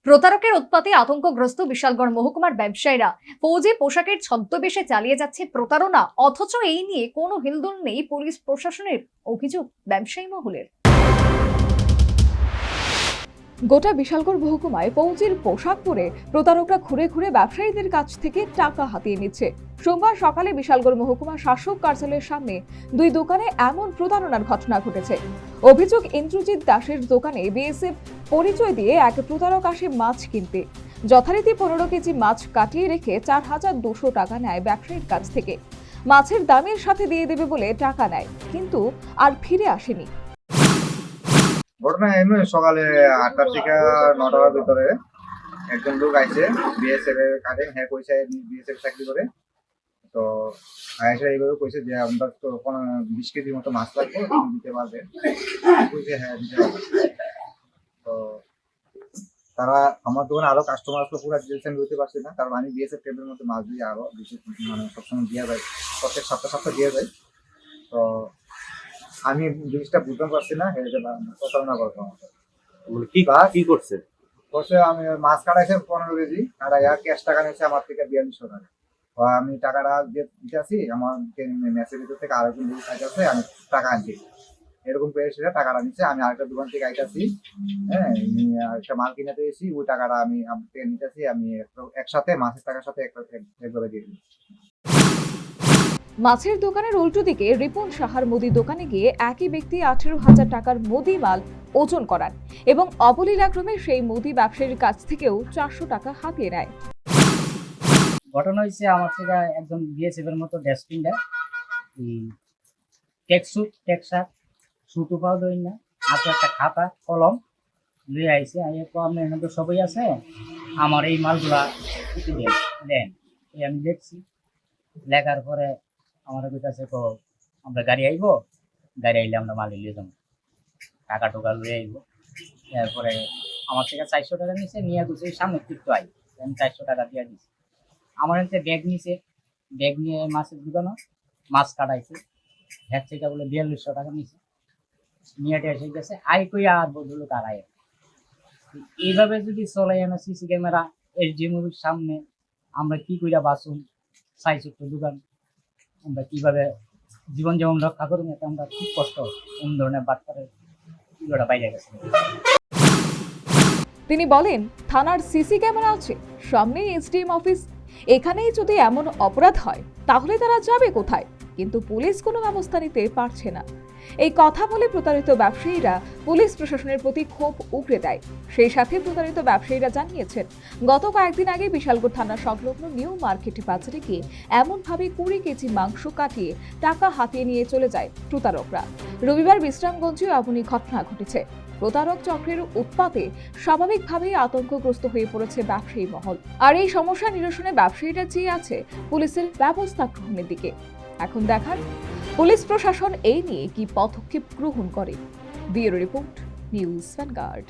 প্রতারকের উৎপাতে আতঙ্কগ্রস্ত বিশালগড় মহকুমার ব্যবসায়ীরা ফৌজি পোশাকের ছদ্মবেশে চালিয়ে যাচ্ছে প্রতারণা, অথচ এই নিয়ে কোনো হেলদোল নেই পুলিশ প্রশাসনের, অভিযোগ ব্যবসায়ী মহলের। গোটা বিশালগড় মহকুমায় ফৌজির পোশাক পরে প্রতারকরা ঘুরে ঘুরে ব্যবসায়ীদের কাছ থেকে টাকা হাতিয়ে নিচ্ছে। সোমবার সকালে বিশালগড় মহকুমা শাসক কার্যালয়ের সামনে দুই দোকানে এমন প্রতারণার ঘটনা ঘটেছে। অভিযোগ, ইন্দ্রজিৎ দাসের দোকানে বিএসএফ পরিচয় দিয়ে এক প্রতারক আসে মাছ কিনতে। যথারীতি 15 কেজি মাছ কাটিয়ে রেখে 4200 টাকা নেয় ব্যবসায়ীর কাছ থেকে। মাছের দামের সাথে দিয়ে দেবে বলে টাকা নেয়, কিন্তু আর ফিরে আসেনি। ঘটনা এমনি সকালে 8টা থেকে 9টার ভিতরে একজন লোক আইছে বিএসএফ এর কাজে, হ্যাঁ কইছে বিএসএফ চাকরি করে। তো আয়েশা এইভাবে কইছে যে আমরা তো 20 কেজি মতো মাছ লাগবে, তুমি দিতে পারবে? কইছে হ্যাঁ দিতে পারবে। তো তারা আমার দোকানে আরো কাস্টমার আসলো, পুরো ডিটেলস আমি বলতে পারছি না, কারণ আমি বিএসএফ টেবিলের মধ্যে মাছ দিয়ে আরো বেশি মানে সবসময় দিয়ে যায়, প্রত্যেক সপ্তাহে দিয়ে যায়। তো আমি জিনিসটা বুঝতে পারছি না, প্রতারণা করতো আমাকে। কি করছে? আমি মাছ কাটাইছে 15 কেজি, কাটাইয়া ক্যাশ টাকা নিয়েছে আমার থেকে 4200 টাকা। আমি টাকাটা দিতেছি, আমার মেসের ভিতর থেকে আরেকজন লোক আইতেছে, আমি টাকা আনছি এরকম করে সেটা টাকাটা নিচ্ছে। আমি আরেকটা দোকান থেকে আইতাছি, হ্যাঁ একটা মাল কিনে পেয়েছি, ওই টাকাটা আমি আমার থেকে নিতেছি, আমি একসাথে মাছের টাকার সাথে একভাবে দিয়ে দিই। মাছের দোকানের উল্টো দিকে রিপন সাহার মুদি দোকানে গিয়ে একই ব্যক্তি 18,000 টাকার মুদি মাল ওজন করান এবং অবলীলাক্রমে সেই মুদি ব্যবসায়ীর কাছ থেকেও 400 টাকা হাতিয়ে নেয়। ঘটনা হয়েছে, আমার থেকে একজন বিএসএফ এর মতো ড্রেসপিন দেয়, টেকস্যুট টেকশার্ট সুতো পাও দই না, হাতে একটা খাতা কলম লুয়ে আইসে। আমি এখানে তো সবই আছে, আমার এই মালগুলা দেন। আমি দেখছি, লেখার পরে আমার কাছে আমরা গাড়ি আইব, গাড়ি আইলে আমরা মাল লিয়ে যাবো, টাকা টোকা লুয়ে আইব। তারপরে আমার থেকে 400 টাকা নিচে নিয়ে গুছে সামনে টিকতো আই, আমি 400 টাকা দিয়ে দিচ্ছি। আমার হাতে ব্যাগ নিছে, ব্যাগ নিয়ে মাছের দোকানে মাছ কাটাইছে, হ্যাঁ থেকে বলে 4200 টাকা নিছে, নিয়ে এসে গেছে। আই কই আর বদলো কারাই। এইভাবে যদি চলাই না সিসি ক্যামেরা এইচডি মুভির সামনে, আমরা কি কইরা বাঁচুন, 400 দোকান আমরা কিভাবে জীবন যেমন রক্ষা করুন, এটা আমরা খুব কষ্ট। কোন ধরনের বাটপারের ভিডিওটা বাইরে গেছে। তিনি বলেন, থানার সিসি ক্যামেরা আছে, সামনেই এসডিএম অফিস, এখানেই যদি এমন অপরাধ হয় তাহলে তারা যাবে কোথায়? কিন্তু পুলিশ কোনো ব্যবস্থা নিতে পারছে না। এই কথা বলে প্রতারিত ব্যবসায়ীরা পুলিশ প্রশাসনের প্রতি ক্ষোভ উগরে দেয়। সেই সাথে প্রতারিত ব্যবসায়ীরা জানিয়েছেন, গত কয়েকদিন আগে বিশালগড় থানা সংলগ্ন নিউ মার্কেট বাজারে গিয়ে এমনভাবে 20 কেজি মাংস কাটিয়ে টাকা হাতিয়ে নিয়ে চলে যায় প্রতারকরা। রবিবার বিশ্রামগঞ্জেও এমনই ঘটনা ঘটেছে। প্রতারক চক্রের উৎপাতে স্বাভাবিকভাবেই আতঙ্কগ্রস্ত হয়ে পড়েছে ব্যবসায়ী মহল। আর এই সমস্যা নিরসনে ব্যবসায়ীরা চেয়ে আছে পুলিশের ব্যবস্থা গ্রহণের দিকে। এখন দেখার পুলিশ প্রশাসন এই নিয়ে কি পদক্ষেপ গ্রহণ করে। Bureau report, news vanguard.